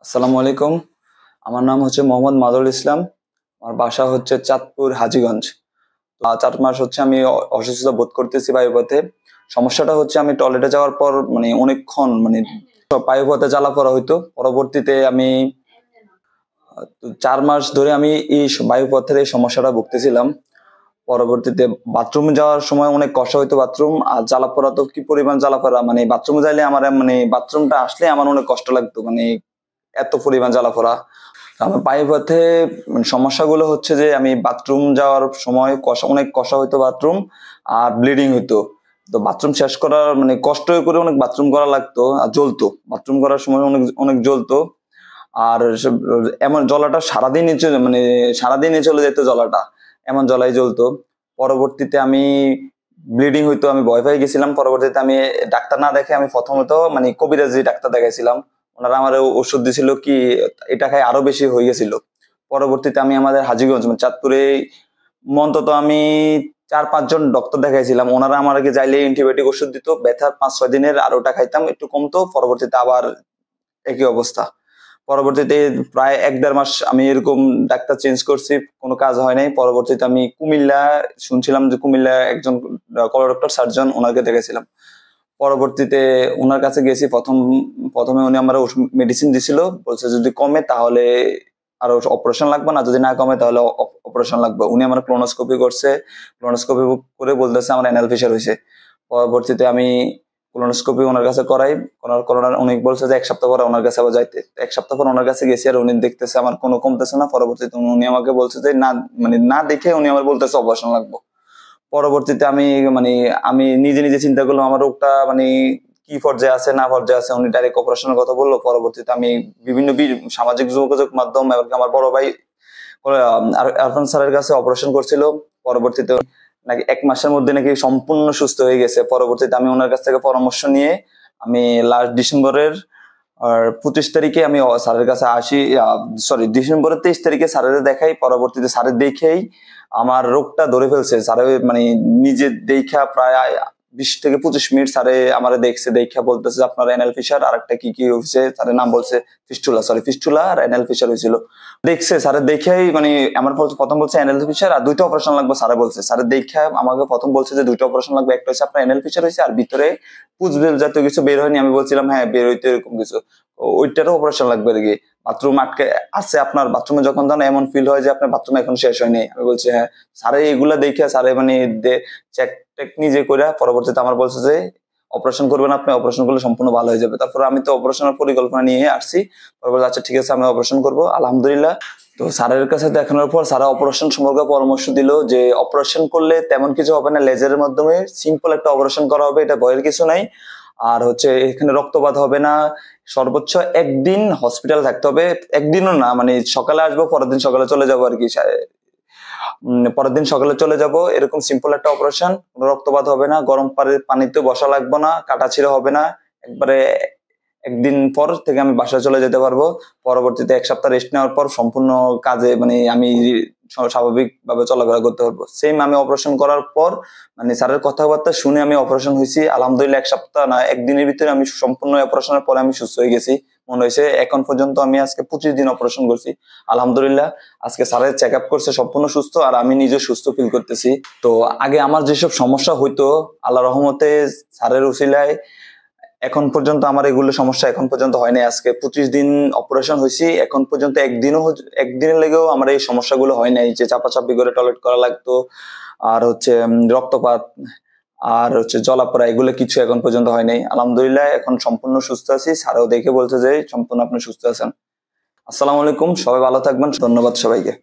আসসালামু আলাইকুম। আমার নাম হচ্ছে মোহাম্মদ মাদুল ইসলাম। আমার বাসা হচ্ছে চাঁদপুর হাজীগঞ্জ। 4 মাস হচ্ছে আমি অসুস্থতা বোধ করতেছি বায়ুপথে। সমস্যাটা হচ্ছে আমি টয়লেটে যাওয়ার পর মানে অনেকক্ষণ মানে বায়ুপথে জ্বালা পড়া হইতো। পরবর্তীতে আমি 4 মাস ধরে আমি এই বায়ুপথের এই সমস্যাটা ভুগতেছিলাম। পরবর্তীতে বাথরুমে যাওয়ার সময় অনেক কষ্ট হইতো। বাথরুম আর জ্বালা পড়া তো কি পরিমাণ জ্বালা পড়া, মানে বাথরুমে যাইলে আমার মানে বাথরুমটা আসলে আমার অনেক কষ্ট লাগতো, মানে এত পরিমাণ জ্বালা পড়া। আমার পায়ে পথে সমস্যাগুলো হচ্ছে যে আমি বাথরুম যাওয়ার সময় অনেক কষা হইতো বাথরুম, আর ব্লিডিং হইতো। তো বাথরুম শেষ করার মানে কষ্ট করে অনেক বাথরুম করা লাগতো, আর জ্বলতো বাথরুম করার সময় অনেক অনেক জ্বলতো। আর এমন জ্বলাটা সারাদিনই মানে সারাদিনই চলে যেত জ্বলাটা, এমন জ্বলাই জ্বলতো। পরবর্তীতে আমি ব্লিডিং হইতো, আমি ভয় পেয়ে গেছিলাম। পরবর্তীতে আমি ডাক্তার না দেখে আমি প্রথমত মানে কবিরাজি ডাক্তার দেখাইছিলাম। ওনারা আমার ওষুধ দিছিল কি এটা খাই আরো বেশি হয়ে গেছিল। পরবর্তীতে আমি আমাদের হাজীগঞ্জ মানে চাঁদপুরে অন্তত আমি 4-5 জন ডক্টর দেখাইছিলাম। ওনারা আমাকে যাইলে অ্যান্টিবায়োটিক ওষুধ দিত, ব্যথার 5-6 দিনের, আর ওটা খাইতাম একটু কমতো, পরবর্তীতে আবার একই অবস্থা। পরবর্তীতে প্রায় 1-1.5 মাস আমি এরকম ডাক্তার চেঞ্জ করছি, কোনো কাজ হয় নাই। পরবর্তীতে আমি কুমিল্লা শুনছিলাম যে কুমিল্লা একজন ডক্টর সার্জন, ওনাকে দেখেছিলাম। পরবর্তীতে ওনার কাছে গেছি। প্রথমে উনি আমার মেডিসিন দিছিল, বলছে যদি কমে তাহলে আরো অপারেশন লাগবে, না যদি না কমে তাহলে অপারেশন লাগবে। উনি আমার ক্লোনোস্কোপি করছে, ক্লোনোস্কোপি করে বলতেছে আমার অ্যানাল ফিশার হয়েছে। পরবর্তীতে আমি কোলোনোস্কোপি ওনার কাছে করাই, করার উনি বলছে যে 1 সপ্তাহ পরে ওনার কাছে আবার যাইতে। 1 সপ্তাহ পর ওনার কাছে গেছি, আর উনি দেখতেছে আমার কোনো কমতেছে না। পরবর্তীতে উনি আমাকে বলছে যে না, মানে না দেখে উনি আমার বলতেছে অপারেশন লাগবে। পরবর্তীতে আমি মানে আমি নিজে নিজে চিন্তা করলাম আমার রোগটা মানে কি পর্যায়ে আছে না পর্যায়ে আছে। উনি ডাইরেক্ট অপারেশনের কথা বললো। পরবর্তীতে আমি বিভিন্ন সামাজিক যোগাযোগ মাধ্যম এবং আমার বড় ভাই আরফান স্যারের কাছে অপারেশন করছিল। পরবর্তীতে নাকি 1 মাসের মধ্যে নাকি সম্পূর্ণ সুস্থ হয়ে গেছে। পরবর্তীতে আমি ওনার কাছ থেকে পরামর্শ নিয়ে আমি লাস্ট ডিসেম্বরের 25 তারিখে আমি স্যারের কাছে আসি। সরি, ডিসেম্বরের 23 তারিখে স্যারের দেখাই। পরবর্তীতে স্যারের দেখেই আমার রোগটা ধরে ফেলছে। স্যারে মানে নিজে দেখা প্রায় 20 থেকে 25 মিনিট স্যারে আমার দেখছে, দেখা বলতেছে আপনার অ্যানাল ফিশার, আর একটা কি কি হয়েছে স্যারের নাম বলছে, ফিস্টুলা আর অ্যানাল ফিশার হয়েছিল। দেখছে স্যারের দেখেই মানে আমার প্রথম বলছে অ্যানাল ফিশার আর 2টা অপারেশন লাগবে স্যারে বলছে। স্যারের দেখে আমাকে প্রথম বলছে যে 2টা অপারেশন লাগবে, একটা হচ্ছে আপনার অ্যানাল ফিশার হয়েছে আর ভিতরে পুজবেল জাতীয় কিছু বের হয়নি। আমি বলছিলাম হ্যাঁ বের হইতে এরকম কিছু, ওইটারও অপারেশন লাগবে আর কি। বাথরুম আটকে আছে, আপনার বাথরুমে যখন যান এমন ফিল হয় যে আপনার বাথরুম এখন শেষ হয়নি। আমি বলছি হ্যাঁ। স্যারে এগুলা দেখে স্যারে মানে চেক টেক নিজে করে পরবর্তীতে আমার বলছে যে অপারেশন করবেন, আপনি অপারেশন করলে সম্পূর্ণ ভালো হয়ে যাবে। তারপরে আমি তো অপারেশনের পরিকল্পনা নিয়ে আসছি। পরবর্তী আচ্ছা ঠিক আছে আমি অপারেশন করবো আলহামদুলিল্লাহ। তো স্যারের কাছে দেখানোর পর স্যার অপারেশন সম্পর্কে পরামর্শ দিল যে অপারেশন করলে তেমন কিছু হবে না, লেজারের মাধ্যমে সিম্পল একটা অপারেশন করা হবে, এটা ভয়ের কিছু নাই। আর হচ্ছে এখানে রক্তপাত হবে না, সর্বোচ্চ 1 দিন হসপিটাল থাকতে হবে। 1 দিনও না, মানে সকালে আসবো পরের দিন সকালে চলে যাবো আর কি। পরের দিন সকালে চলে যাব, এরকম সিম্পল একটা অপারেশন। রক্তপাত হবে না, গরম পানিতে বসা লাগবে না, কাটাছিঁড়া হবে না। একবারে 1 দিন পর থেকে আমি বাসায় চলে যেতে পারবো। পরবর্তীতে 1 সপ্তাহ রেস্ট নেওয়ার পর সম্পূর্ণ কাজে মানে আমি স্বাভাবিক ভাবে চলাফেরা করতে পারবো। সেম আমি অপারেশন করার পর মানে স্যারের কথাবার্তা শুনে আমি অপারেশন হয়েছি আলহামদুলিল্লাহ। 1 সপ্তাহ না 1 দিনের ভিতরে আমি সম্পূর্ণ অপারেশনের পরে আমি সুস্থ হয়ে গেছি মনে হয়েছে। এখন পর্যন্ত আমি আজকে 25 দিন অপারেশন করছি আলহামদুলিল্লাহ। আজকে স্যারের চেক আপ করছে, সম্পূর্ণ সুস্থ, আর আমি নিজে সুস্থ ফিল করতেছি। তো আগে আমার যেসব সমস্যা হইতো আল্লাহ রহমতে স্যারের উসিলায় এখন পর্যন্ত আমার এগুলো সমস্যা এখন পর্যন্ত হয় নাই। আজকে 25 দিন অপারেশন হয়েছি, এখন পর্যন্ত একদিনের লেগেও আমার এই সমস্যাগুলো হয় নাই, যে চাপাচাপি করে টয়লেট করা লাগতো, আর হচ্ছে রক্তপাত, আর হচ্ছে জলাপড়া, এগুলো কিছু এখন পর্যন্ত হয় নাই আলহামদুলিল্লাহ। এখন সম্পূর্ণ সুস্থ আছি, স্যারও দেখে বলছে যে সম্পূর্ণ আপনি সুস্থ আছেন। আসসালামু আলাইকুম, সবাই ভালো থাকবেন, ধন্যবাদ সবাইকে।